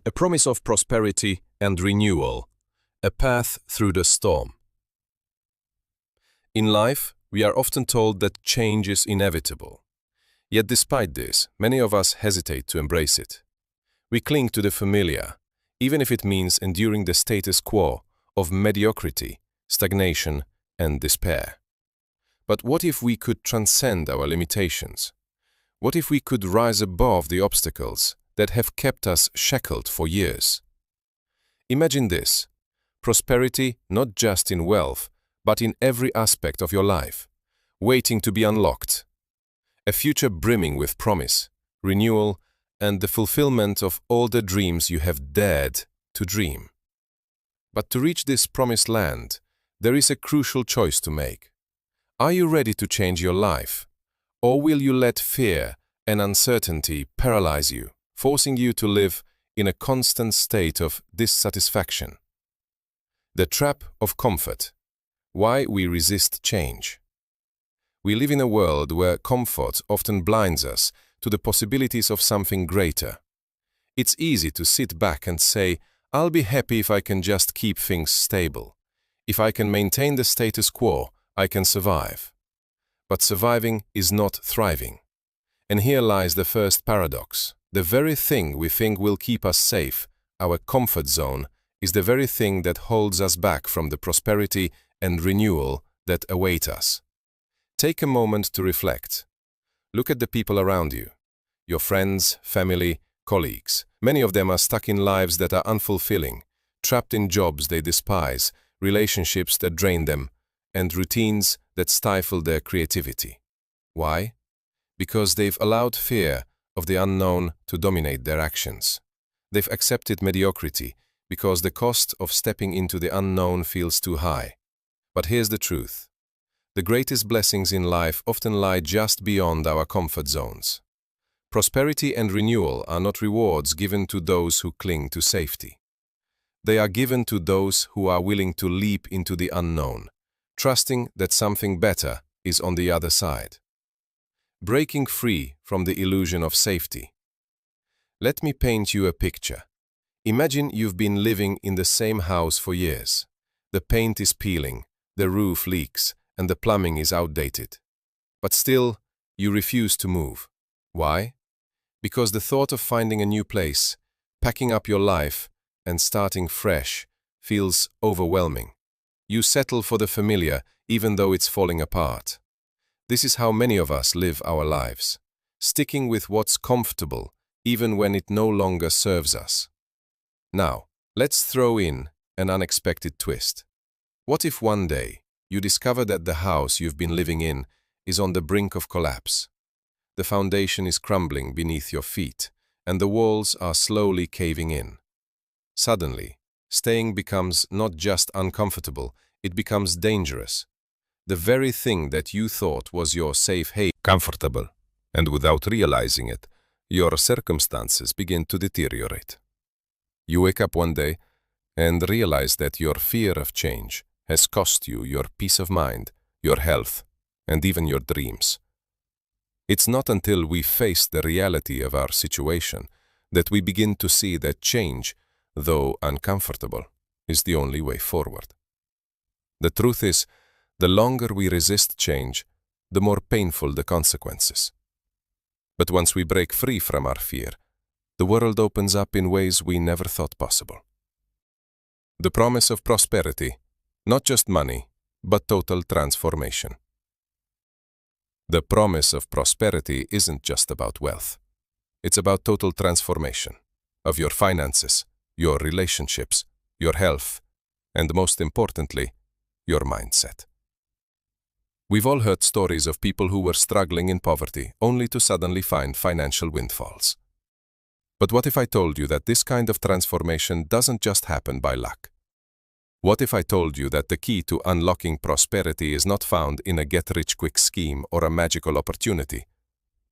a promise of prosperity and renewal, a path through the storm. In life, we are often told that change is inevitable. Yet despite this, many of us hesitate to embrace it. We cling to the familiar, even if it means enduring the status quo of mediocrity, stagnation, and despair. But what if we could transcend our limitations? What if we could rise above the obstacles that have kept us shackled for years? Imagine this: prosperity not just in wealth, but in every aspect of your life, waiting to be unlocked. A future brimming with promise, renewal, and the fulfillment of all the dreams you have dared to dream. But to reach this promised land, there is a crucial choice to make. Are you ready to change your life? Or will you let fear and uncertainty paralyze you, forcing you to live in a constant state of dissatisfaction? The trap of comfort. Why we resist change. We live in a world where comfort often blinds us to the possibilities of something greater. It's easy to sit back and say, "I'll be happy if I can just keep things stable. If I can maintain the status quo, I can survive." But surviving is not thriving. And here lies the first paradox. The very thing we think will keep us safe, our comfort zone, is the very thing that holds us back from the prosperity and renewal that await us. Take a moment to reflect. Look at the people around you. Your friends, family, colleagues. Many of them are stuck in lives that are unfulfilling, trapped in jobs they despise, relationships that drain them, and routines that stifle their creativity. Why? Because they've allowed fear of the unknown to dominate their actions. They've accepted mediocrity because the cost of stepping into the unknown feels too high. But here's the truth. The greatest blessings in life often lie just beyond our comfort zones. Prosperity and renewal are not rewards given to those who cling to safety. They are given to those who are willing to leap into the unknown, trusting that something better is on the other side. Breaking free from the illusion of safety. Let me paint you a picture. Imagine you've been living in the same house for years. The paint is peeling, the roof leaks, and the plumbing is outdated. But still, you refuse to move. Why? Because the thought of finding a new place, packing up your life, and starting fresh feels overwhelming. You settle for the familiar, even though it's falling apart. This is how many of us live our lives, sticking with what's comfortable, even when it no longer serves us. Now, let's throw in an unexpected twist. What if one day you discover that the house you've been living in is on the brink of collapse? The foundation is crumbling beneath your feet, and the walls are slowly caving in. Suddenly, staying becomes not just uncomfortable, it becomes dangerous. The very thing that you thought was your safe haven, comfortable, and without realizing it, your circumstances begin to deteriorate. You wake up one day and realize that your fear of change has cost you your peace of mind, your health, and even your dreams. It's not until we face the reality of our situation that we begin to see that change, though uncomfortable, is the only way forward. The truth is, the longer we resist change, the more painful the consequences. But once we break free from our fear, the world opens up in ways we never thought possible. The promise of prosperity, not just money, but total transformation. The promise of prosperity isn't just about wealth. It's about total transformation of your finances, your relationships, your health, and most importantly, your mindset. We've all heard stories of people who were struggling in poverty only to suddenly find financial windfalls. But what if I told you that this kind of transformation doesn't just happen by luck? What if I told you that the key to unlocking prosperity is not found in a get-rich-quick scheme or a magical opportunity,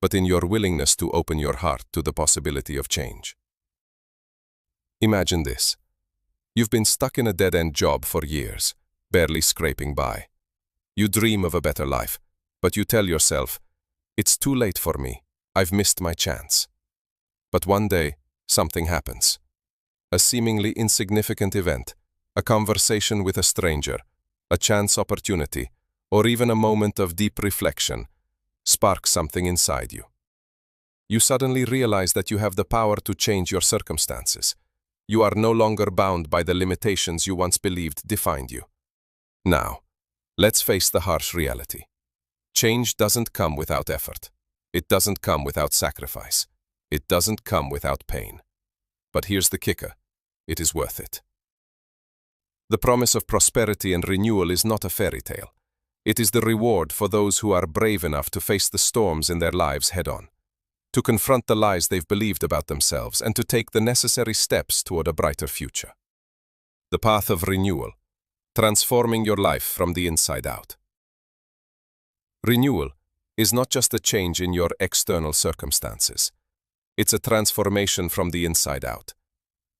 but in your willingness to open your heart to the possibility of change? Imagine this. You've been stuck in a dead-end job for years, barely scraping by. You dream of a better life, but you tell yourself, "It's too late for me, I've missed my chance." But one day, something happens. a seemingly insignificant event, a conversation with a stranger, a chance opportunity, or even a moment of deep reflection, sparks something inside you. You suddenly realize that you have the power to change your circumstances. You are no longer bound by the limitations you once believed defined you. Now, let's face the harsh reality. Change doesn't come without effort. It doesn't come without sacrifice. It doesn't come without pain. But here's the kicker. It is worth it. The promise of prosperity and renewal is not a fairy tale. It is the reward for those who are brave enough to face the storms in their lives head-on, to confront the lies they've believed about themselves, and to take the necessary steps toward a brighter future. The path of renewal, transforming your life from the inside out. Renewal is not just a change in your external circumstances. It's a transformation from the inside out.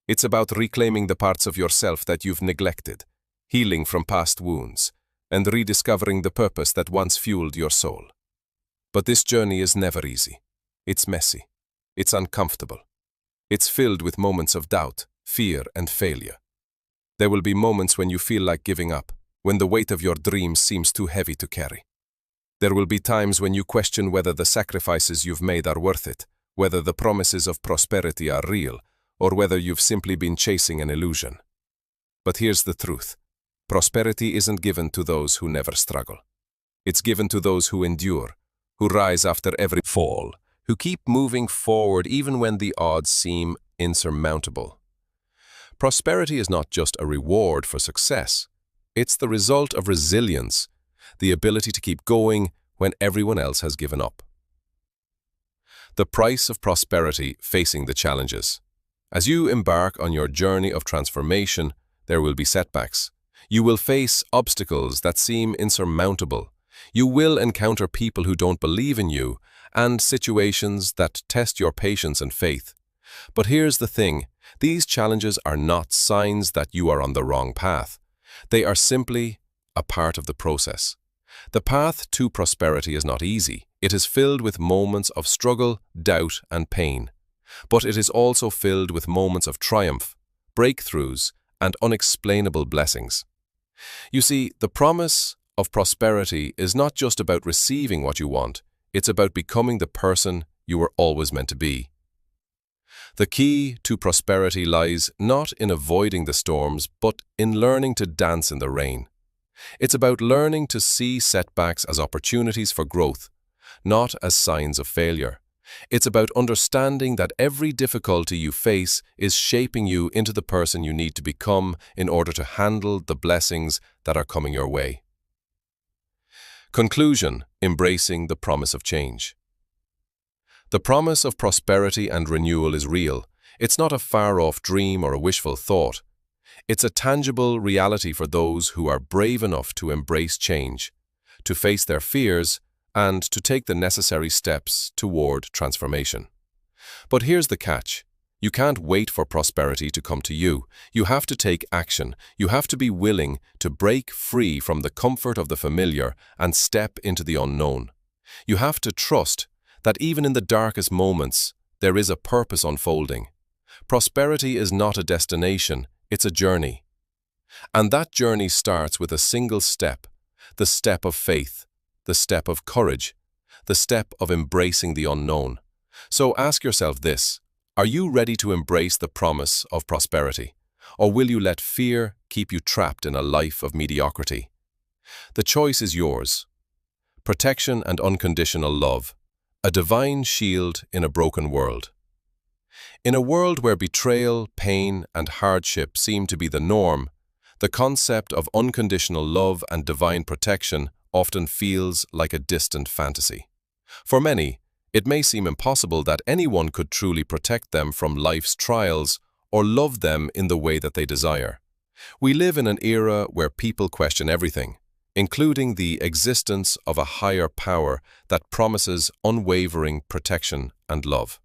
It's about reclaiming the parts of yourself that you've neglected, healing from past wounds, and rediscovering the purpose that once fueled your soul. But this journey is never easy. It's messy. It's uncomfortable. It's filled with moments of doubt, fear, and failure. There will be moments when you feel like giving up, when the weight of your dreams seems too heavy to carry. There will be times when you question whether the sacrifices you've made are worth it, whether the promises of prosperity are real, or whether you've simply been chasing an illusion. But here's the truth. Prosperity isn't given to those who never struggle. It's given to those who endure, who rise after every fall, who keep moving forward even when the odds seem insurmountable. Prosperity is not just a reward for success. It's the result of resilience, the ability to keep going when everyone else has given up. The price of prosperity: facing the challenges. As you embark on your journey of transformation, there will be setbacks. You will face obstacles that seem insurmountable. You will encounter people who don't believe in you, and situations that test your patience and faith. But here's the thing. These challenges are not signs that you are on the wrong path. They are simply a part of the process. The path to prosperity is not easy. It is filled with moments of struggle, doubt, and pain. But it is also filled with moments of triumph, breakthroughs, and unexplainable blessings. You see, the promise of prosperity is not just about receiving what you want. It's about becoming the person you were always meant to be. The key to prosperity lies not in avoiding the storms, but in learning to dance in the rain. It's about learning to see setbacks as opportunities for growth, not as signs of failure. It's about understanding that every difficulty you face is shaping you into the person you need to become in order to handle the blessings that are coming your way. Conclusion: embracing the promise of change. The promise of prosperity and renewal is real. It's not a far-off dream or a wishful thought. It's a tangible reality for those who are brave enough to embrace change, to face their fears, and to take the necessary steps toward transformation. But here's the catch. You can't wait for prosperity to come to you. You have to take action. You have to be willing to break free from the comfort of the familiar and step into the unknown. You have to trust that even in the darkest moments, there is a purpose unfolding. Prosperity is not a destination, it's a journey. And that journey starts with a single step, the step of faith, the step of courage, the step of embracing the unknown. So ask yourself this: are you ready to embrace the promise of prosperity? Or will you let fear keep you trapped in a life of mediocrity? The choice is yours. Protection and unconditional love, a divine shield in a broken world. In a world where betrayal, pain, and hardship seem to be the norm, the concept of unconditional love and divine protection often feels like a distant fantasy. For many, it may seem impossible that anyone could truly protect them from life's trials or love them in the way that they desire. We live in an era where people question everything, including the existence of a higher power that promises unwavering protection and love.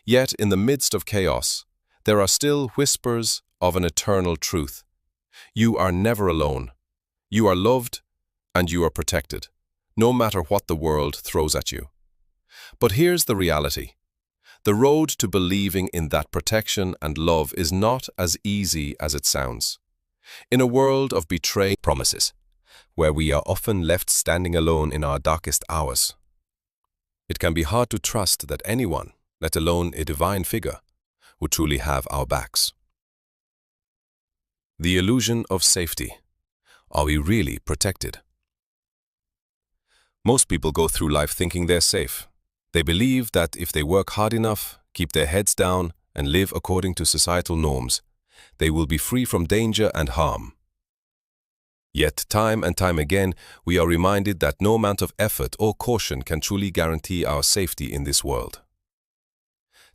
Yet, in the midst of chaos, there are still whispers of an eternal truth. You are never alone. You are loved, and you are protected, no matter what the world throws at you. But here's the reality. The road to believing in that protection and love is not as easy as it sounds. In a world of betrayed promises, where we are often left standing alone in our darkest hours, it can be hard to trust that anyone, let alone a divine figure, would truly have our backs. The illusion of safety. Are we really protected? Most people go through life thinking they're safe. They believe that if they work hard enough, keep their heads down, and live according to societal norms, they will be free from danger and harm. Yet, time and time again, we are reminded that no amount of effort or caution can truly guarantee our safety in this world.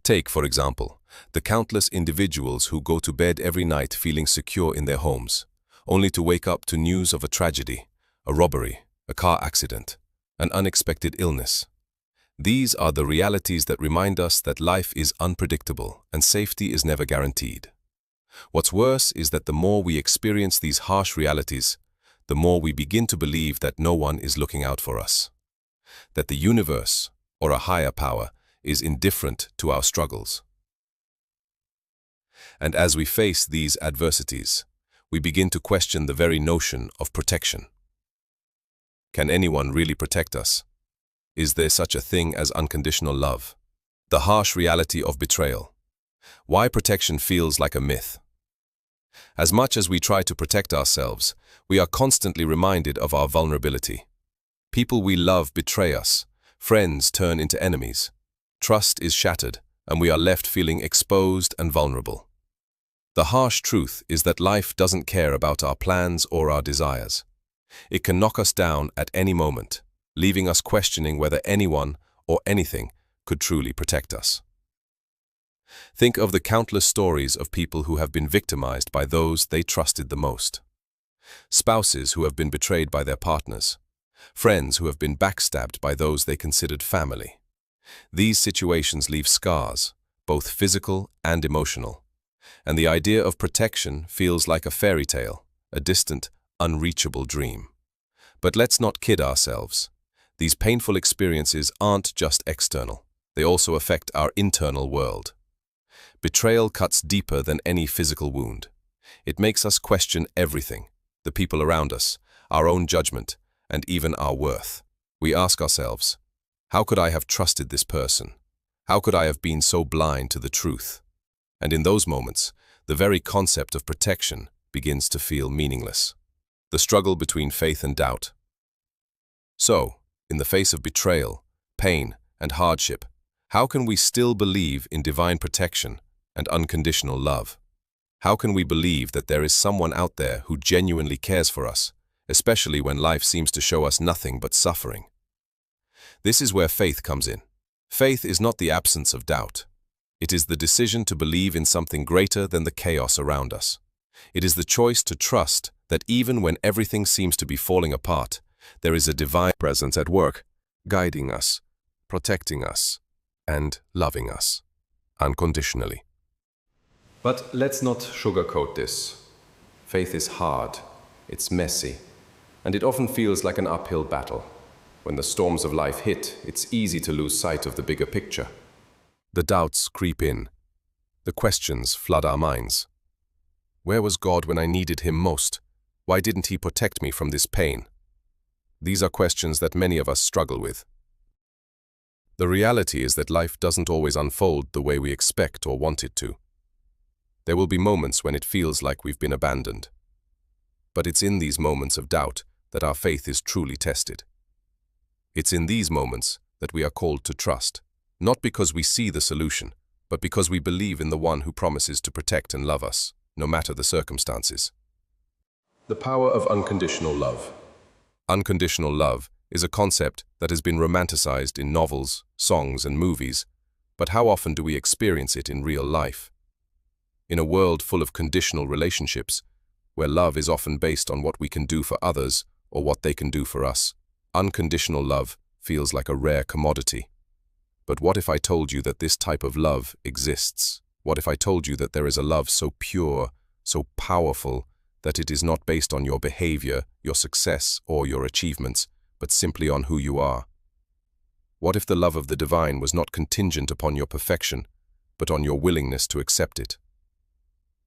Take, for example, the countless individuals who go to bed every night feeling secure in their homes, only to wake up to news of a tragedy, a robbery, a car accident, an unexpected illness. These are the realities that remind us that life is unpredictable and safety is never guaranteed. What's worse is that the more we experience these harsh realities, the more we begin to believe that no one is looking out for us, that the universe, or a higher power, is indifferent to our struggles. And as we face these adversities, we begin to question the very notion of protection. Can anyone really protect us? Is there such a thing as unconditional love? The harsh reality of betrayal. Why protection feels like a myth. As much as we try to protect ourselves, we are constantly reminded of our vulnerability. People we love betray us, friends turn into enemies, trust is shattered, and we are left feeling exposed and vulnerable. The harsh truth is that life doesn't care about our plans or our desires. It can knock us down at any moment, leaving us questioning whether anyone or anything could truly protect us. Think of the countless stories of people who have been victimized by those they trusted the most. Spouses who have been betrayed by their partners. Friends who have been backstabbed by those they considered family. These situations leave scars, both physical and emotional. And the idea of protection feels like a fairy tale, a distant, unreachable dream. But let's not kid ourselves. These painful experiences aren't just external. They also affect our internal world. Betrayal cuts deeper than any physical wound. It makes us question everything, the people around us, our own judgment, and even our worth. We ask ourselves, how could I have trusted this person? How could I have been so blind to the truth? And in those moments, the very concept of protection begins to feel meaningless. The struggle between faith and doubt. So, in the face of betrayal, pain, and hardship, how can we still believe in divine protection and unconditional love? How can we believe that there is someone out there who genuinely cares for us, especially when life seems to show us nothing but suffering? This is where faith comes in. Faith is not the absence of doubt. It is the decision to believe in something greater than the chaos around us. It is the choice to trust that even when everything seems to be falling apart, there is a divine presence at work, guiding us, protecting us, and loving us, unconditionally. But let's not sugarcoat this. Faith is hard, it's messy, and it often feels like an uphill battle. When the storms of life hit, it's easy to lose sight of the bigger picture. The doubts creep in. The questions flood our minds. Where was God when I needed Him most? Why didn't He protect me from this pain? These are questions that many of us struggle with. The reality is that life doesn't always unfold the way we expect or want it to. There will be moments when it feels like we've been abandoned. But it's in these moments of doubt that our faith is truly tested. It's in these moments that we are called to trust, not because we see the solution, but because we believe in the one who promises to protect and love us, no matter the circumstances. The power of unconditional love. Unconditional love is a concept that has been romanticized in novels, songs, and movies, but how often do we experience it in real life? In a world full of conditional relationships, where love is often based on what we can do for others or what they can do for us, unconditional love feels like a rare commodity. But what if I told you that this type of love exists? What if I told you that there is a love so pure, so powerful, that it is not based on your behavior, your success, or your achievements, but simply on who you are? What if the love of the divine was not contingent upon your perfection, but on your willingness to accept it?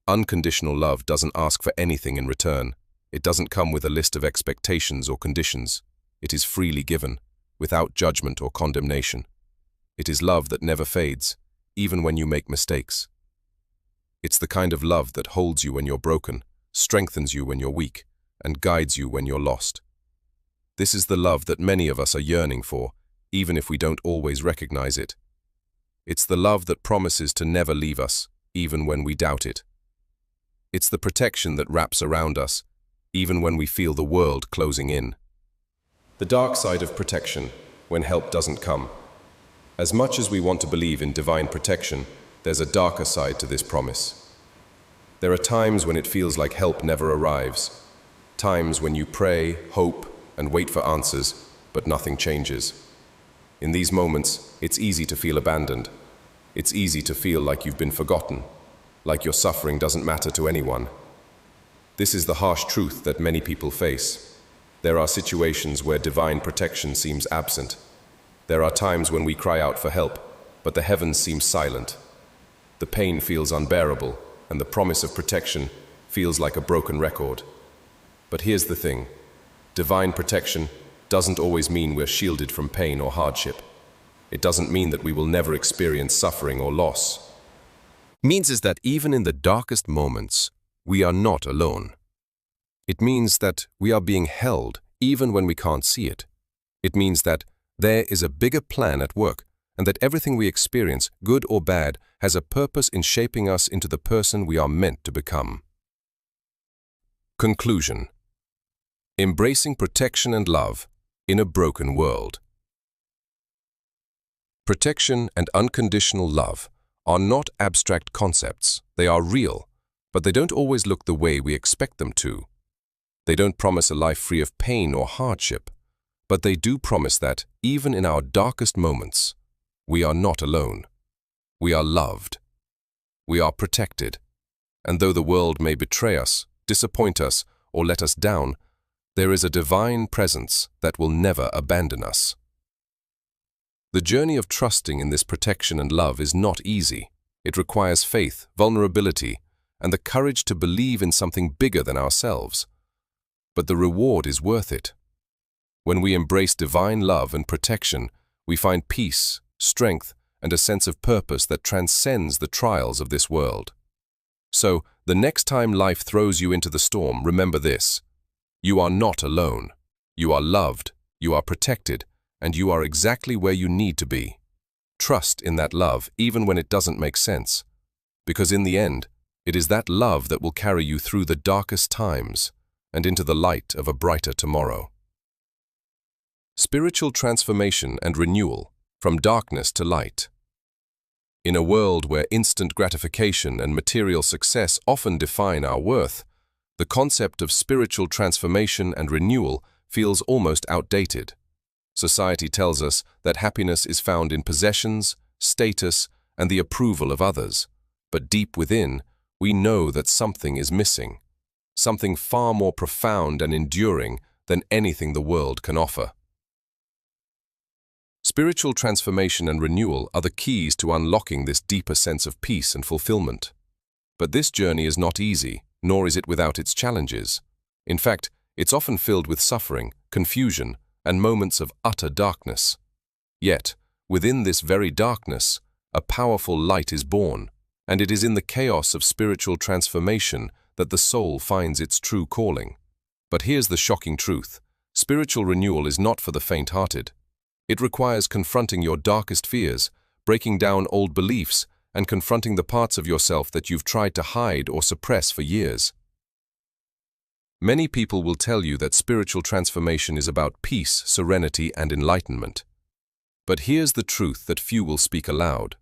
Unconditional love doesn't ask for anything in return. It doesn't come with a list of expectations or conditions. It is freely given, without judgment or condemnation. It is love that never fades, even when you make mistakes. It's the kind of love that holds you when you're broken, strengthens you when you're weak, and guides you when you're lost. This is the love that many of us are yearning for, even if we don't always recognize it. It's the love that promises to never leave us, even when we doubt it. It's the protection that wraps around us, even when we feel the world closing in. The dark side of protection, when help doesn't come. As much as we want to believe in divine protection, there's a darker side to this promise. There are times when it feels like help never arrives. Times when you pray, hope, and wait for answers, but nothing changes. In these moments, it's easy to feel abandoned. It's easy to feel like you've been forgotten, like your suffering doesn't matter to anyone. This is the harsh truth that many people face. There are situations where divine protection seems absent. There are times when we cry out for help, but the heavens seem silent. The pain feels unbearable, and the promise of protection feels like a broken record. But here's the thing. Divine protection doesn't always mean we're shielded from pain or hardship. It doesn't mean that we will never experience suffering or loss. Means is that even in the darkest moments, we are not alone. It means that we are being held even when we can't see it. It means that there is a bigger plan at work, and that everything we experience, good or bad, has a purpose in shaping us into the person we are meant to become. Conclusion. Embracing protection and love in a broken world. Protection and unconditional love are not abstract concepts. They are real, but they don't always look the way we expect them to. They don't promise a life free of pain or hardship, but they do promise that, even in our darkest moments, we are not alone. We are loved. We are protected. And though the world may betray us, disappoint us, or let us down, there is a divine presence that will never abandon us. The journey of trusting in this protection and love is not easy. It requires faith, vulnerability, and the courage to believe in something bigger than ourselves. But the reward is worth it. When we embrace divine love and protection, we find peace, strength, and a sense of purpose that transcends the trials of this world. So, the next time life throws you into the storm, remember this. You are not alone. You are loved, you are protected, and you are exactly where you need to be. Trust in that love even when it doesn't make sense, because in the end, it is that love that will carry you through the darkest times and into the light of a brighter tomorrow. Spiritual transformation and renewal, from darkness to light. In a world where instant gratification and material success often define our worth, the concept of spiritual transformation and renewal feels almost outdated. Society tells us that happiness is found in possessions, status, and the approval of others. But deep within, we know that something is missing, something far more profound and enduring than anything the world can offer. Spiritual transformation and renewal are the keys to unlocking this deeper sense of peace and fulfillment. But this journey is not easy, nor is it without its challenges. In fact, it's often filled with suffering, confusion, and moments of utter darkness. Yet, within this very darkness, a powerful light is born, and it is in the chaos of spiritual transformation that the soul finds its true calling. But here's the shocking truth. Spiritual renewal is not for the faint-hearted. It requires confronting your darkest fears, breaking down old beliefs, and confronting the parts of yourself that you've tried to hide or suppress for years. Many people will tell you that spiritual transformation is about peace, serenity, and enlightenment. But here's the truth that few will speak aloud.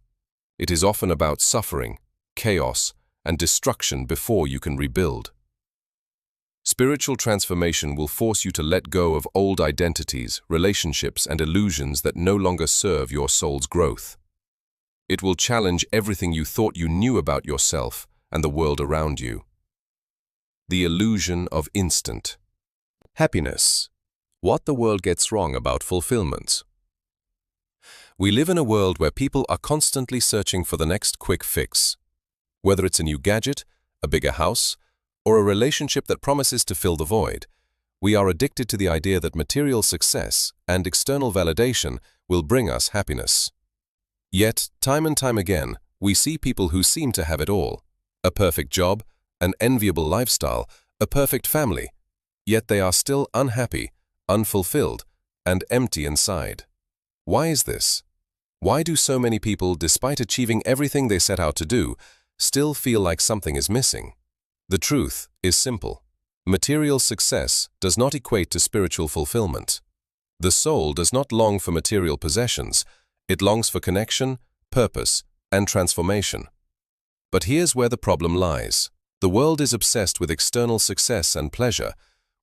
It is often about suffering, chaos, and destruction before you can rebuild. Spiritual transformation will force you to let go of old identities, relationships, and illusions that no longer serve your soul's growth. It will challenge everything you thought you knew about yourself and the world around you. The illusion of instant happiness. What the world gets wrong about fulfillment. We live in a world where people are constantly searching for the next quick fix. Whether it's a new gadget, a bigger house, or a relationship that promises to fill the void, we are addicted to the idea that material success and external validation will bring us happiness. Yet, time and time again, we see people who seem to have it all: a perfect job, an enviable lifestyle, a perfect family, yet they are still unhappy, unfulfilled, and empty inside. Why is this? Why do so many people, despite achieving everything they set out to do, still feel like something is missing? The truth is simple. Material success does not equate to spiritual fulfillment. The soul does not long for material possessions, it longs for connection, purpose, and transformation. But here's where the problem lies. The world is obsessed with external success and pleasure,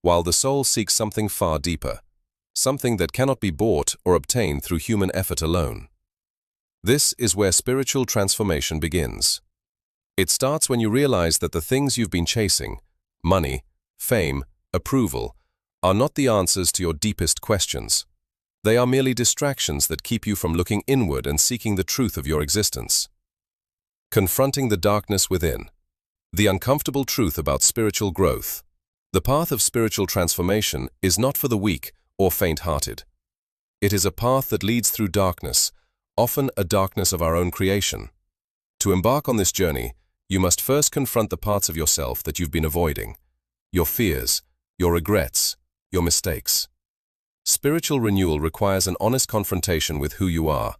while the soul seeks something far deeper, something that cannot be bought or obtained through human effort alone. This is where spiritual transformation begins. It starts when you realize that the things you've been chasing, money, fame, approval, are not the answers to your deepest questions. They are merely distractions that keep you from looking inward and seeking the truth of your existence. Confronting the darkness within. The uncomfortable truth about spiritual growth. The path of spiritual transformation is not for the weak or faint-hearted. It is a path that leads through darkness, often a darkness of our own creation. To embark on this journey, you must first confront the parts of yourself that you've been avoiding, your fears, your regrets, your mistakes. Spiritual renewal requires an honest confrontation with who you are,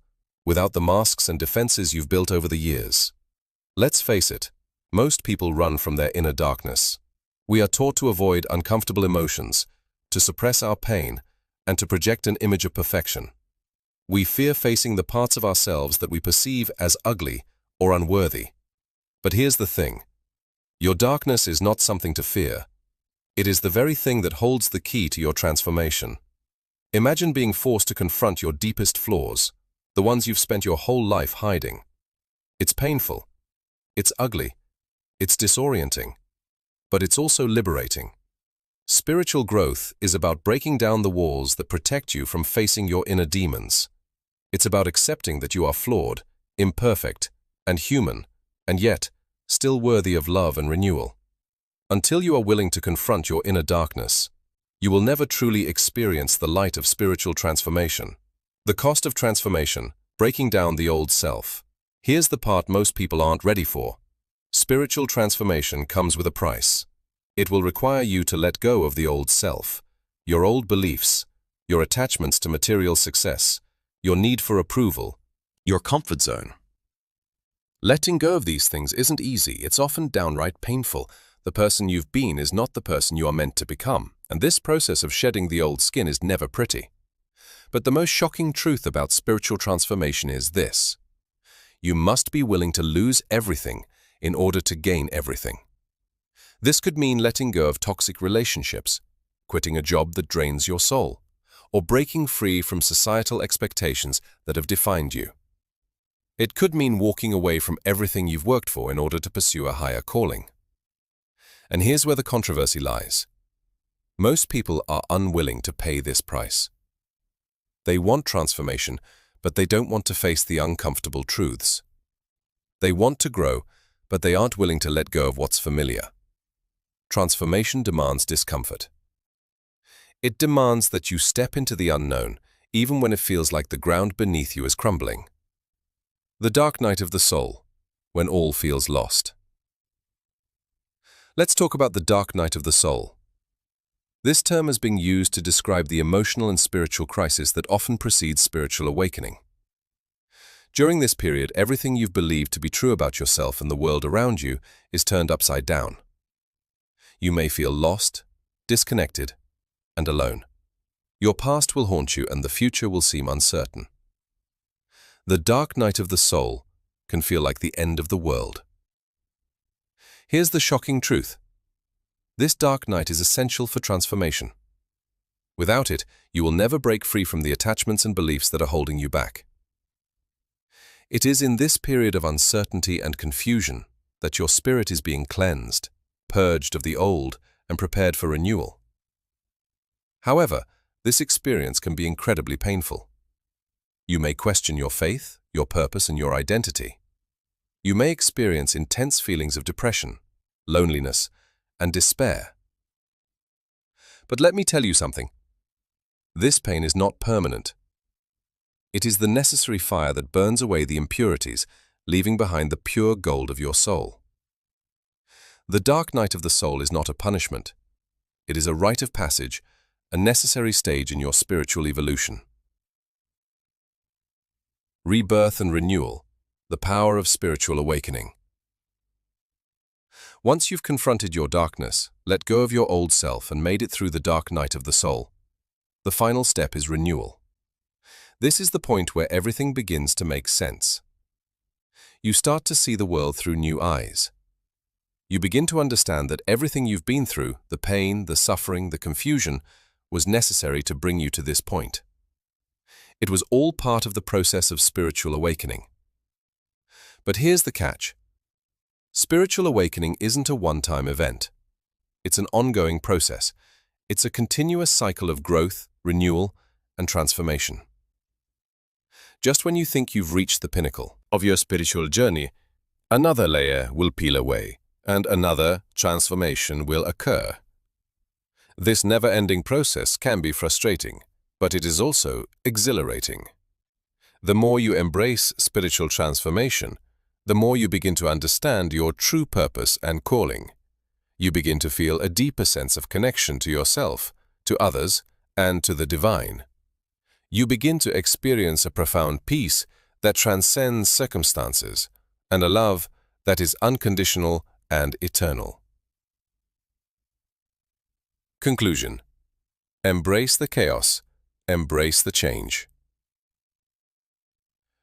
without the masks and defenses you've built over the years. Let's face it, most people run from their inner darkness. We are taught to avoid uncomfortable emotions, to suppress our pain, and to project an image of perfection. We fear facing the parts of ourselves that we perceive as ugly or unworthy. But here's the thing. Your darkness is not something to fear. It is the very thing that holds the key to your transformation. Imagine being forced to confront your deepest flaws, the ones you've spent your whole life hiding. It's painful. It's ugly. It's disorienting. But it's also liberating. Spiritual growth is about breaking down the walls that protect you from facing your inner demons. It's about accepting that you are flawed, imperfect, and human, and yet still worthy of love and renewal. Until you are willing to confront your inner darkness, you will never truly experience the light of spiritual transformation. The cost of transformation, breaking down the old self. Here's the part most people aren't ready for. Spiritual transformation comes with a price. It will require you to let go of the old self, your old beliefs, your attachments to material success, your need for approval, your comfort zone. Letting go of these things isn't easy, it's often downright painful. The person you've been is not the person you are meant to become, and this process of shedding the old skin is never pretty. But the most shocking truth about spiritual transformation is this: you must be willing to lose everything in order to gain everything. This could mean letting go of toxic relationships, quitting a job that drains your soul, or breaking free from societal expectations that have defined you. It could mean walking away from everything you've worked for in order to pursue a higher calling. And here's where the controversy lies. Most people are unwilling to pay this price. They want transformation, but they don't want to face the uncomfortable truths. They want to grow, but they aren't willing to let go of what's familiar. Transformation demands discomfort. It demands that you step into the unknown, even when it feels like the ground beneath you is crumbling. The dark night of the soul, when all feels lost. Let's talk about the dark night of the soul. This term has been used to describe the emotional and spiritual crisis that often precedes spiritual awakening. During this period, everything you've believed to be true about yourself and the world around you is turned upside down. You may feel lost, disconnected, and alone. Your past will haunt you and the future will seem uncertain. The dark night of the soul can feel like the end of the world. Here's the shocking truth. This dark night is essential for transformation. Without it, you will never break free from the attachments and beliefs that are holding you back. It is in this period of uncertainty and confusion that your spirit is being cleansed, purged of the old, and prepared for renewal. However, this experience can be incredibly painful. You may question your faith, your purpose, and your identity. You may experience intense feelings of depression, loneliness, and despair. But let me tell you something. This pain is not permanent. It is the necessary fire that burns away the impurities, leaving behind the pure gold of your soul. The dark night of the soul is not a punishment. It is a rite of passage, a necessary stage in your spiritual evolution. Rebirth and renewal, the power of spiritual awakening. Once you've confronted your darkness, let go of your old self and made it through the dark night of the soul, the final step is renewal. This is the point where everything begins to make sense. You start to see the world through new eyes. You begin to understand that everything you've been through, the pain, the suffering, the confusion, was necessary to bring you to this point. It was all part of the process of spiritual awakening. But here's the catch. Spiritual awakening isn't a one-time event. It's an ongoing process. It's a continuous cycle of growth, renewal, and transformation. Just when you think you've reached the pinnacle of your spiritual journey, another layer will peel away, and another transformation will occur. This never-ending process can be frustrating, but it is also exhilarating. The more you embrace spiritual transformation, the more you begin to understand your true purpose and calling. You begin to feel a deeper sense of connection to yourself, to others, and to the divine. You begin to experience a profound peace that transcends circumstances and a love that is unconditional and eternal. Conclusion. Embrace the chaos, embrace the change.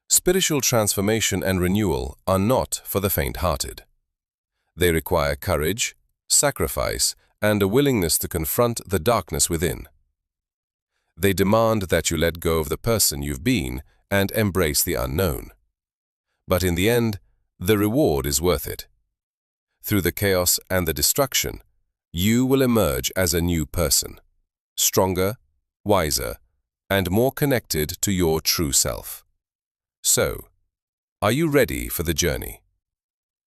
Spiritual transformation and renewal are not for the faint-hearted. They require courage, sacrifice, and a willingness to confront the darkness within. They demand that you let go of the person you've been and embrace the unknown. But in the end, the reward is worth it. Through the chaos and the destruction, you will emerge as a new person, stronger, wiser, and more connected to your true self. So, are you ready for the journey?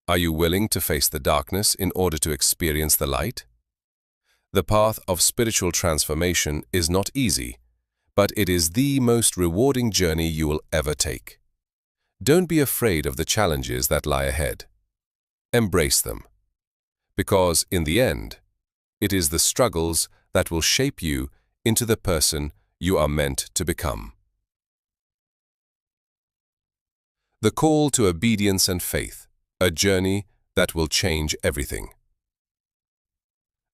Are you willing to face the darkness in order to experience the light? The path of spiritual transformation is not easy, but it is the most rewarding journey you will ever take. Don't be afraid of the challenges that lie ahead. Embrace them. Because in the end, it is the struggles that will shape you into the person you are meant to become. The call to obedience and faith, a journey that will change everything.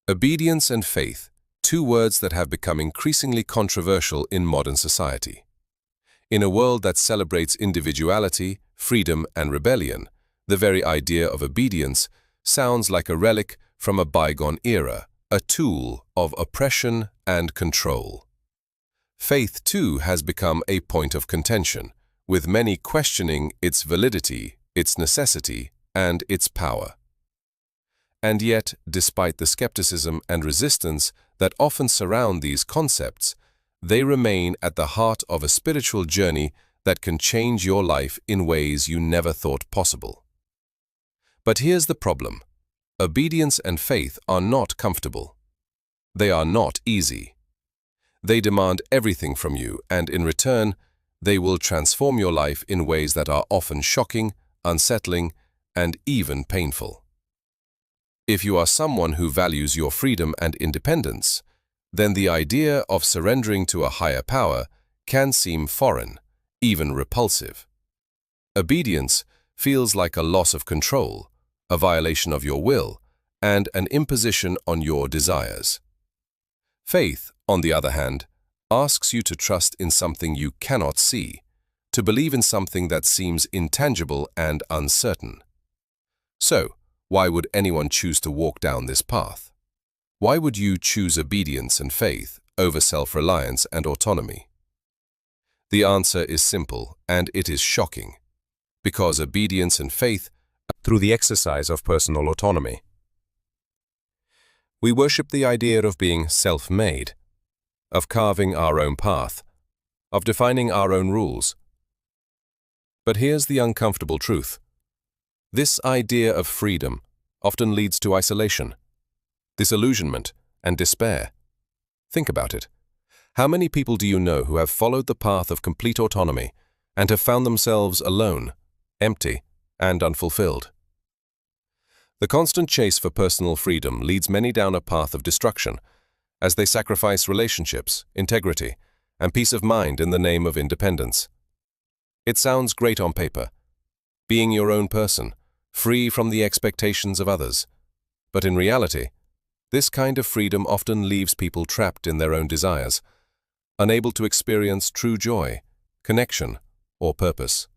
Obedience and faith, two words that have become increasingly controversial in modern society. In a world that celebrates individuality, freedom, and rebellion, the very idea of obedience sounds like a relic from a bygone era, a tool of oppression and control. Faith, too, has become a point of contention, with many questioning its validity, its necessity, and its power. And yet, despite the skepticism and resistance that often surround these concepts, they remain at the heart of a spiritual journey that can change your life in ways you never thought possible. But here's the problem. Obedience and faith are not comfortable. They are not easy. They demand everything from you, and in return, they will transform your life in ways that are often shocking, unsettling, and even painful. If you are someone who values your freedom and independence, then the idea of surrendering to a higher power can seem foreign, even repulsive. Obedience feels like a loss of control, a violation of your will, and an imposition on your desires. Faith, on the other hand, asks you to trust in something you cannot see, to believe in something that seems intangible and uncertain. So, why would anyone choose to walk down this path? Why would you choose obedience and faith over self-reliance and autonomy? The answer is simple, and it is shocking. Because obedience and faith through the exercise of personal autonomy. We worship the idea of being self-made, of carving our own path, of defining our own rules, But here's the uncomfortable truth. This idea of freedom often leads to isolation, disillusionment, and despair. Think about it. How many people do you know who have followed the path of complete autonomy and have found themselves alone, empty, and unfulfilled? The constant chase for personal freedom leads many down a path of destruction, as they sacrifice relationships, integrity, and peace of mind in the name of independence. It sounds great on paper, being your own person, free from the expectations of others. But in reality, this kind of freedom often leaves people trapped in their own desires, unable to experience true joy, connection, or purpose.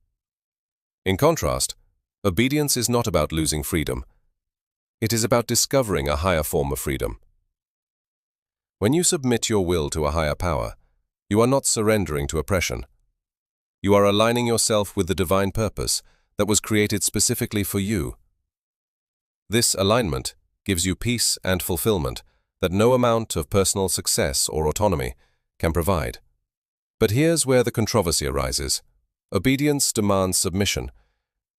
In contrast, obedience is not about losing freedom. It is about discovering a higher form of freedom. When you submit your will to a higher power, you are not surrendering to oppression. You are aligning yourself with the divine purpose that was created specifically for you. This alignment gives you peace and fulfillment that no amount of personal success or autonomy can provide. But here's where the controversy arises. Obedience demands submission.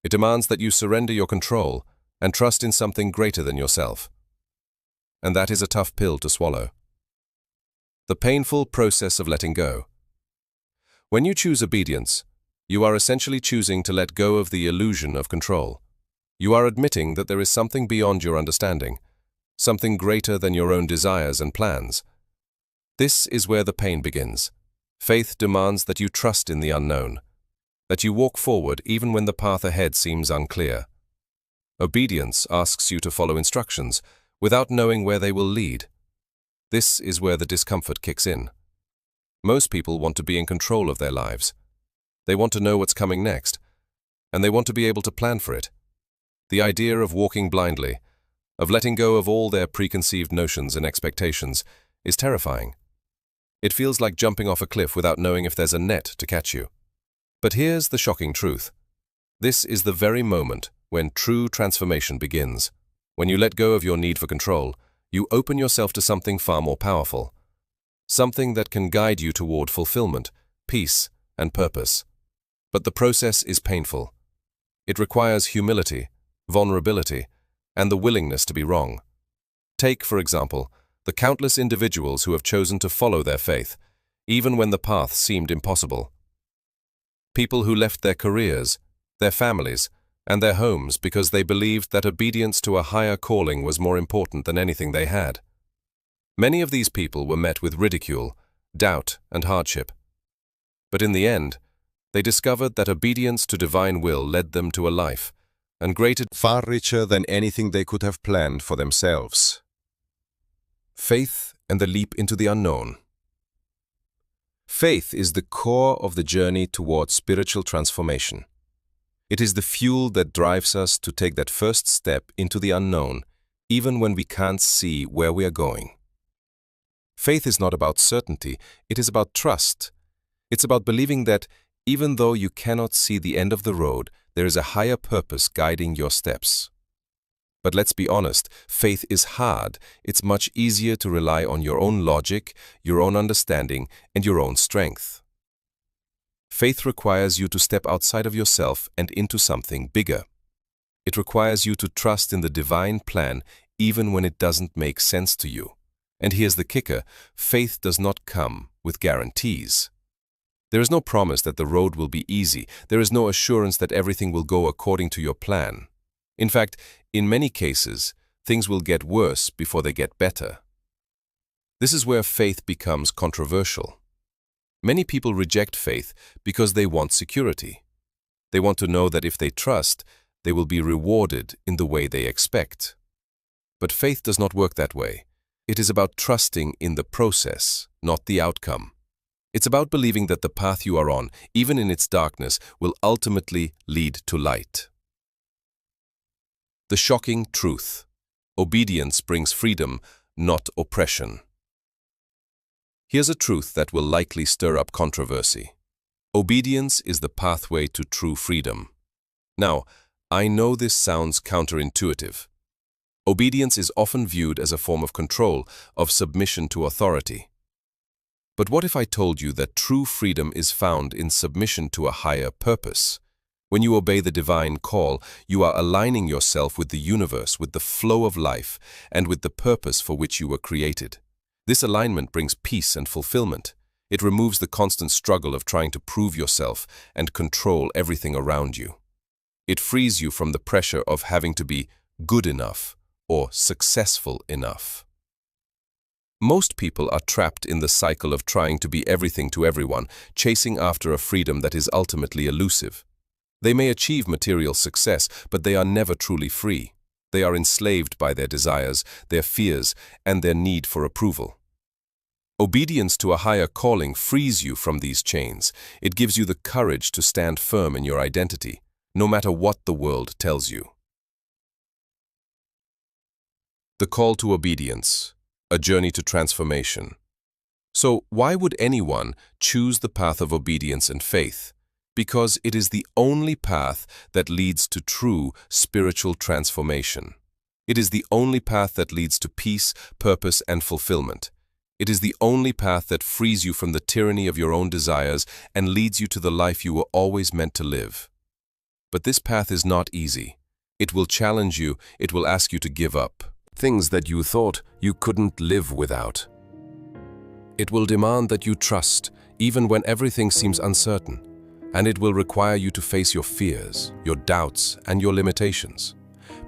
It demands that you surrender your control and trust in something greater than yourself. And that is a tough pill to swallow. The painful process of letting go. When you choose obedience, you are essentially choosing to let go of the illusion of control. You are admitting that there is something beyond your understanding, something greater than your own desires and plans. This is where the pain begins. Faith demands that you trust in the unknown, that you walk forward even when the path ahead seems unclear. Obedience asks you to follow instructions without knowing where they will lead. This is where the discomfort kicks in. Most people want to be in control of their lives. They want to know what's coming next, and they want to be able to plan for it. The idea of walking blindly, of letting go of all their preconceived notions and expectations, is terrifying. It feels like jumping off a cliff without knowing if there's a net to catch you. But here's the shocking truth. This is the very moment when true transformation begins. When you let go of your need for control, you open yourself to something far more powerful. Something that can guide you toward fulfillment, peace, and purpose. But the process is painful. It requires humility, vulnerability, and the willingness to be wrong. Take, for example, the countless individuals who have chosen to follow their faith, even when the path seemed impossible. People who left their careers, their families, and their homes because they believed that obedience to a higher calling was more important than anything they had. Many of these people were met with ridicule, doubt, and hardship. But in the end, they discovered that obedience to divine will led them to a life, and greater, far richer than anything they could have planned for themselves. Faith and the leap into the unknown. Faith is the core of the journey towards spiritual transformation. It is the fuel that drives us to take that first step into the unknown, even when we can't see where we are going. Faith is not about certainty, it is about trust. It's about believing that even though you cannot see the end of the road, there is a higher purpose guiding your steps. But let's be honest, faith is hard. It's much easier to rely on your own logic, your own understanding, and your own strength. Faith requires you to step outside of yourself and into something bigger. It requires you to trust in the divine plan even when it doesn't make sense to you. And here's the kicker, faith does not come with guarantees. There is no promise that the road will be easy. There is no assurance that everything will go according to your plan. In fact, in many cases, things will get worse before they get better. This is where faith becomes controversial. Many people reject faith because they want security. They want to know that if they trust, they will be rewarded in the way they expect. But faith does not work that way. It is about trusting in the process, not the outcome. It's about believing that the path you are on, even in its darkness, will ultimately lead to light. The shocking truth. Obedience brings freedom, not oppression. Here's a truth that will likely stir up controversy. Obedience is the pathway to true freedom. Now, I know this sounds counterintuitive. Obedience is often viewed as a form of control, of submission to authority. But what if I told you that true freedom is found in submission to a higher purpose? When you obey the divine call, you are aligning yourself with the universe, with the flow of life, and with the purpose for which you were created. This alignment brings peace and fulfillment. It removes the constant struggle of trying to prove yourself and control everything around you. It frees you from the pressure of having to be good enough or successful enough. Most people are trapped in the cycle of trying to be everything to everyone, chasing after a freedom that is ultimately elusive. They may achieve material success, but they are never truly free. They are enslaved by their desires, their fears, and their need for approval. Obedience to a higher calling frees you from these chains. It gives you the courage to stand firm in your identity, no matter what the world tells you. The call to obedience, a journey to transformation. So, why would anyone choose the path of obedience and faith? Because it is the only path that leads to true spiritual transformation. It is the only path that leads to peace, purpose, and fulfillment. It is the only path that frees you from the tyranny of your own desires and leads you to the life you were always meant to live. But this path is not easy. It will challenge you, it will ask you to give up things that you thought you couldn't live without. It will demand that you trust, even when everything seems uncertain. And it will require you to face your fears, your doubts, and your limitations.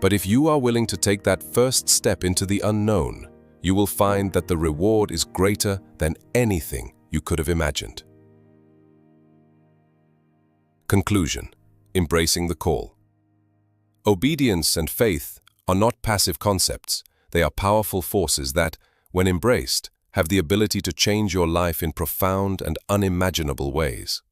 But if you are willing to take that first step into the unknown, you will find that the reward is greater than anything you could have imagined. Conclusion: embracing the call. Obedience and faith are not passive concepts. They are powerful forces that, when embraced, have the ability to change your life in profound and unimaginable ways.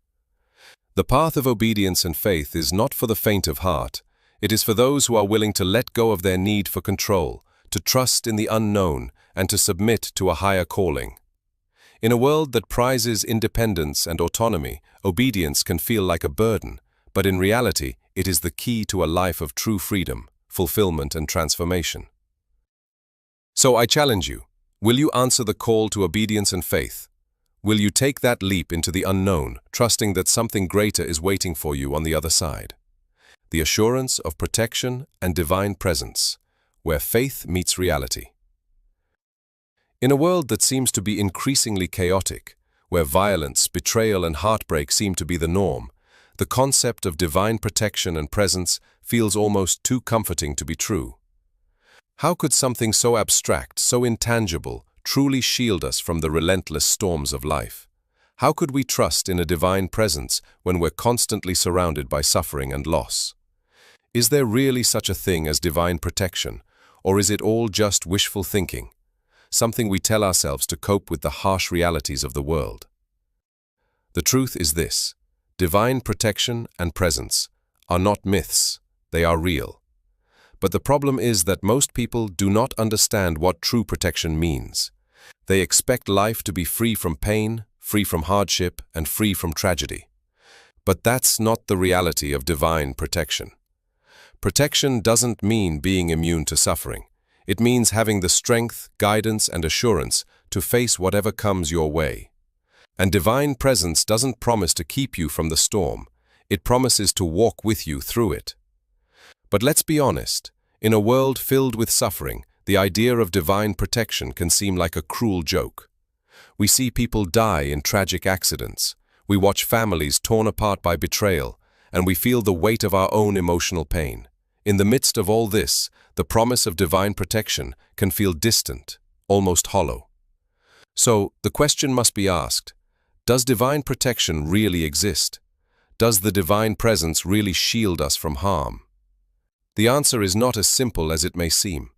The path of obedience and faith is not for the faint of heart. It is for those who are willing to let go of their need for control, to trust in the unknown, and to submit to a higher calling. In a world that prizes independence and autonomy, obedience can feel like a burden, but in reality, it is the key to a life of true freedom, fulfillment, and transformation. So I challenge you, will you answer the call to obedience and faith? Will you take that leap into the unknown, trusting that something greater is waiting for you on the other side? The assurance of protection and divine presence, where faith meets reality. In a world that seems to be increasingly chaotic, where violence, betrayal, and heartbreak seem to be the norm, the concept of divine protection and presence feels almost too comforting to be true. How could something so abstract, so intangible, truly shield us from the relentless storms of life? How could we trust in a divine presence when we're constantly surrounded by suffering and loss? Is there really such a thing as divine protection, or is it all just wishful thinking, something we tell ourselves to cope with the harsh realities of the world? The truth is this: divine protection and presence are not myths, they are real. But the problem is that most people do not understand what true protection means. They expect life to be free from pain, free from hardship, and free from tragedy. But that's not the reality of divine protection. Protection doesn't mean being immune to suffering. It means having the strength, guidance, and assurance to face whatever comes your way. And divine presence doesn't promise to keep you from the storm. It promises to walk with you through it. But let's be honest, in a world filled with suffering, the idea of divine protection can seem like a cruel joke. We see people die in tragic accidents. We watch families torn apart by betrayal, and we feel the weight of our own emotional pain. In the midst of all this, the promise of divine protection can feel distant, almost hollow. So, the question must be asked, does divine protection really exist? Does the divine presence really shield us from harm? The answer is not as simple as it may seem.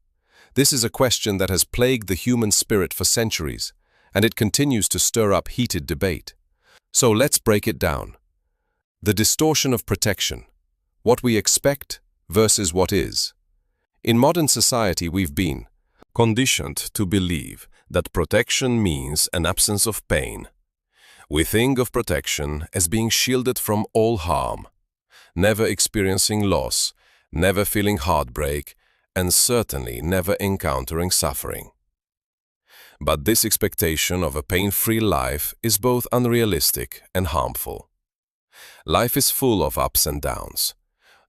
This is a question that has plagued the human spirit for centuries, and it continues to stir up heated debate. So let's break it down. The distortion of protection. What we expect versus what is. In modern society, we've been conditioned to believe that protection means an absence of pain. We think of protection as being shielded from all harm, never experiencing loss, never feeling heartbreak, and certainly never encountering suffering. But this expectation of a pain-free life is both unrealistic and harmful. Life is full of ups and downs.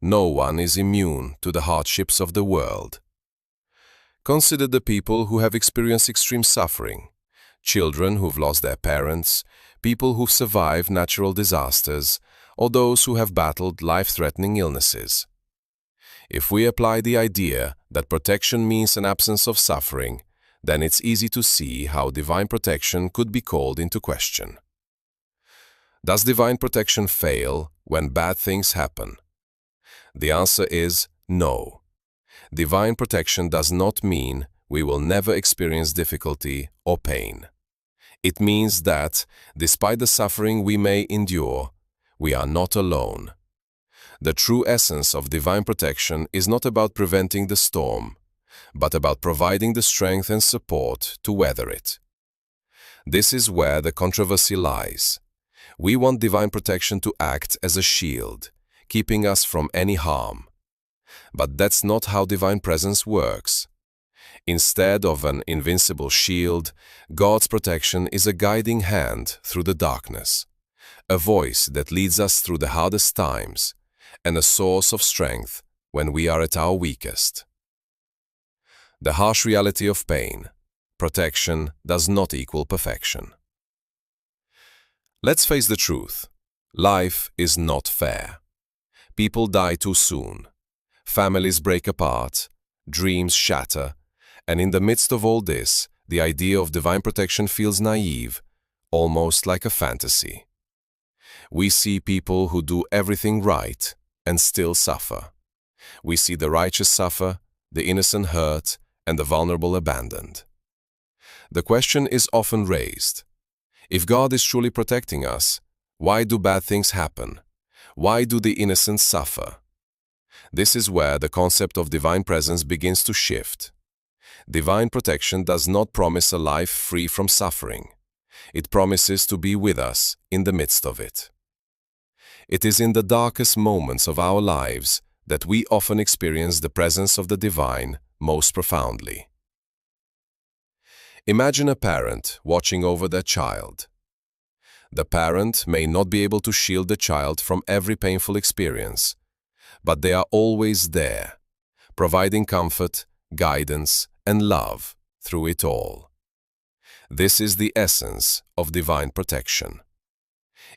No one is immune to the hardships of the world. Consider the people who have experienced extreme suffering, children who've lost their parents, people who've survived natural disasters, or those who have battled life-threatening illnesses. If we apply the idea that protection means an absence of suffering, then it's easy to see how divine protection could be called into question. Does divine protection fail when bad things happen? The answer is no. Divine protection does not mean we will never experience difficulty or pain. It means that, despite the suffering we may endure, we are not alone. The true essence of divine protection is not about preventing the storm, but about providing the strength and support to weather it. This is where the controversy lies. We want divine protection to act as a shield, keeping us from any harm. But that's not how divine presence works. Instead of an invincible shield, God's protection is a guiding hand through the darkness, a voice that leads us through the hardest times, and a source of strength when we are at our weakest. The harsh reality of pain: protection does not equal perfection. Let's face the truth. Life is not fair. People die too soon. Families break apart, dreams shatter, and in the midst of all this, the idea of divine protection feels naive, almost like a fantasy. We see people who do everything right and still suffer. We see the righteous suffer, the innocent hurt, and the vulnerable abandoned. The question is often raised: if God is truly protecting us, why do bad things happen? Why do the innocent suffer? This is where the concept of divine presence begins to shift. Divine protection does not promise a life free from suffering. It promises to be with us in the midst of it. It is in the darkest moments of our lives that we often experience the presence of the divine most profoundly. Imagine a parent watching over their child. The parent may not be able to shield the child from every painful experience, but they are always there, providing comfort, guidance, and love through it all. This is the essence of divine protection.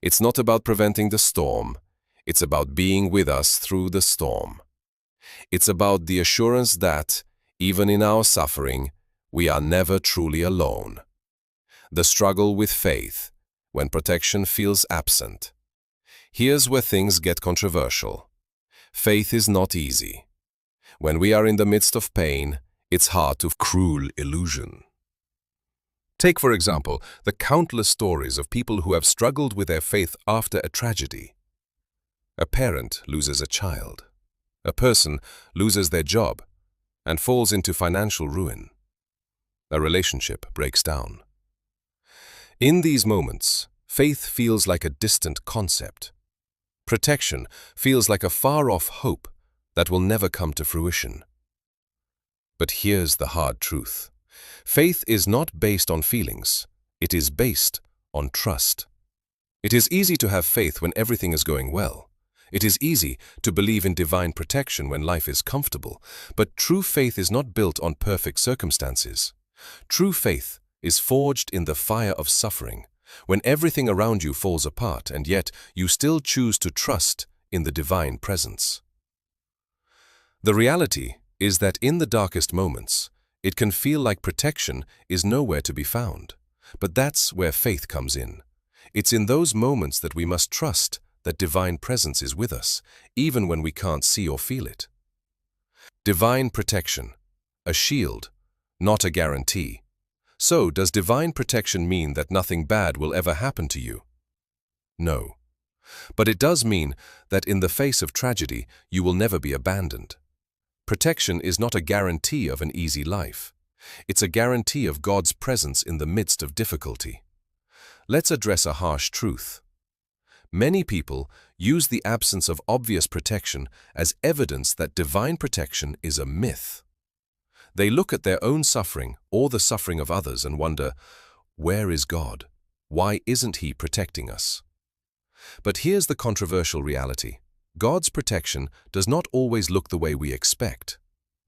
It's not about preventing the storm, it's about being with us through the storm. It's about the assurance that, even in our suffering, we are never truly alone. The struggle with faith, when protection feels absent. Here's where things get controversial. Faith is not easy. When we are in the midst of pain, it's hard to cruel illusion. Take, for example, the countless stories of people who have struggled with their faith after a tragedy. A parent loses a child. A person loses their job and falls into financial ruin. A relationship breaks down. In these moments, faith feels like a distant concept. Protection feels like a far-off hope that will never come to fruition. But here's the hard truth. Faith is not based on feelings. It is based on trust. It is easy to have faith when everything is going well. It is easy to believe in divine protection when life is comfortable. But true faith is not built on perfect circumstances. True faith is forged in the fire of suffering, when everything around you falls apart and yet you still choose to trust in the divine presence. The reality is that in the darkest moments, it can feel like protection is nowhere to be found. But that's where faith comes in. It's in those moments that we must trust that divine presence is with us, even when we can't see or feel it. Divine protection, a shield, not a guarantee. So, does divine protection mean that nothing bad will ever happen to you? No. But it does mean that in the face of tragedy, you will never be abandoned. Protection is not a guarantee of an easy life. It's a guarantee of God's presence in the midst of difficulty. Let's address a harsh truth. Many people use the absence of obvious protection as evidence that divine protection is a myth. They look at their own suffering or the suffering of others and wonder, where is God? Why isn't He protecting us? But here's the controversial reality. God's protection does not always look the way we expect.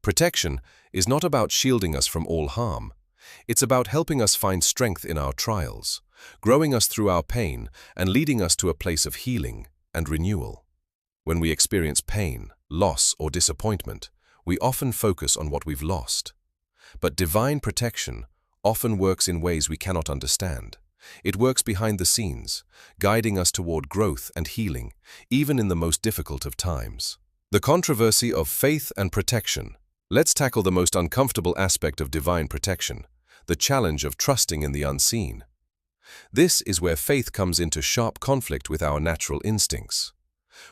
Protection is not about shielding us from all harm. It's about helping us find strength in our trials, growing us through our pain, and leading us to a place of healing and renewal. When we experience pain, loss, or disappointment, we often focus on what we've lost. But divine protection often works in ways we cannot understand. It works behind the scenes, guiding us toward growth and healing, even in the most difficult of times. The controversy of faith and protection. Let's tackle the most uncomfortable aspect of divine protection, the challenge of trusting in the unseen. This is where faith comes into sharp conflict with our natural instincts.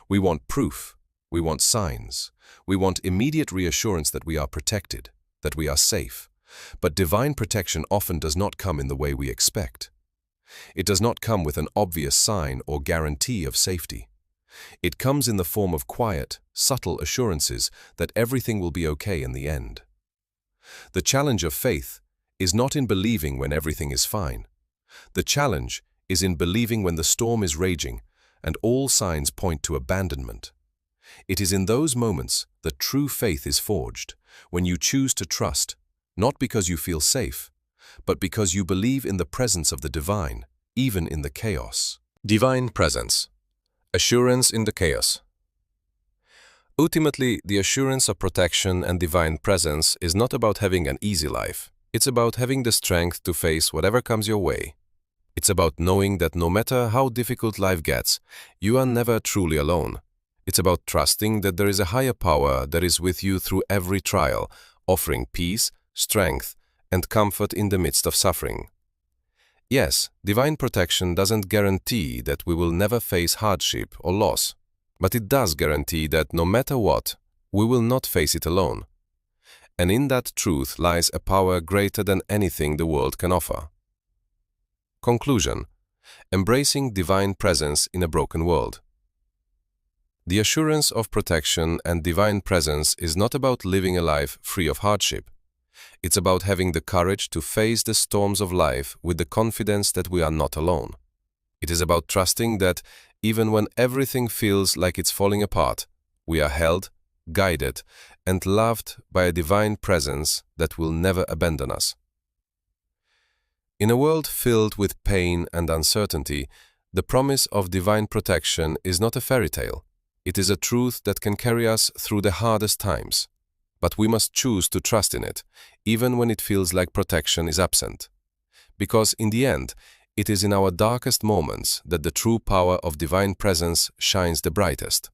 We want proof, we want signs, we want immediate reassurance that we are protected, that we are safe. But divine protection often does not come in the way we expect. It does not come with an obvious sign or guarantee of safety. It comes in the form of quiet, subtle assurances that everything will be okay in the end. The challenge of faith is not in believing when everything is fine. The challenge is in believing when the storm is raging and all signs point to abandonment. It is in those moments that true faith is forged, when you choose to trust, not because you feel safe, but because you believe in the presence of the divine, even in the chaos. Divine presence. Assurance in the chaos. Ultimately, the assurance of protection and divine presence is not about having an easy life. It's about having the strength to face whatever comes your way. It's about knowing that no matter how difficult life gets, you are never truly alone. It's about trusting that there is a higher power that is with you through every trial, offering peace, strength, and comfort in the midst of suffering. Yes, divine protection doesn't guarantee that we will never face hardship or loss, but it does guarantee that no matter what, we will not face it alone. And in that truth lies a power greater than anything the world can offer. Conclusion: embracing divine presence in a broken world. The assurance of protection and divine presence is not about living a life free of hardship. It's about having the courage to face the storms of life with the confidence that we are not alone. It is about trusting that even when everything feels like it's falling apart, we are held, guided, and loved by a divine presence that will never abandon us. In a world filled with pain and uncertainty, the promise of divine protection is not a fairy tale. It is a truth that can carry us through the hardest times. But we must choose to trust in it, even when it feels like protection is absent. Because in the end, it is in our darkest moments that the true power of divine presence shines the brightest.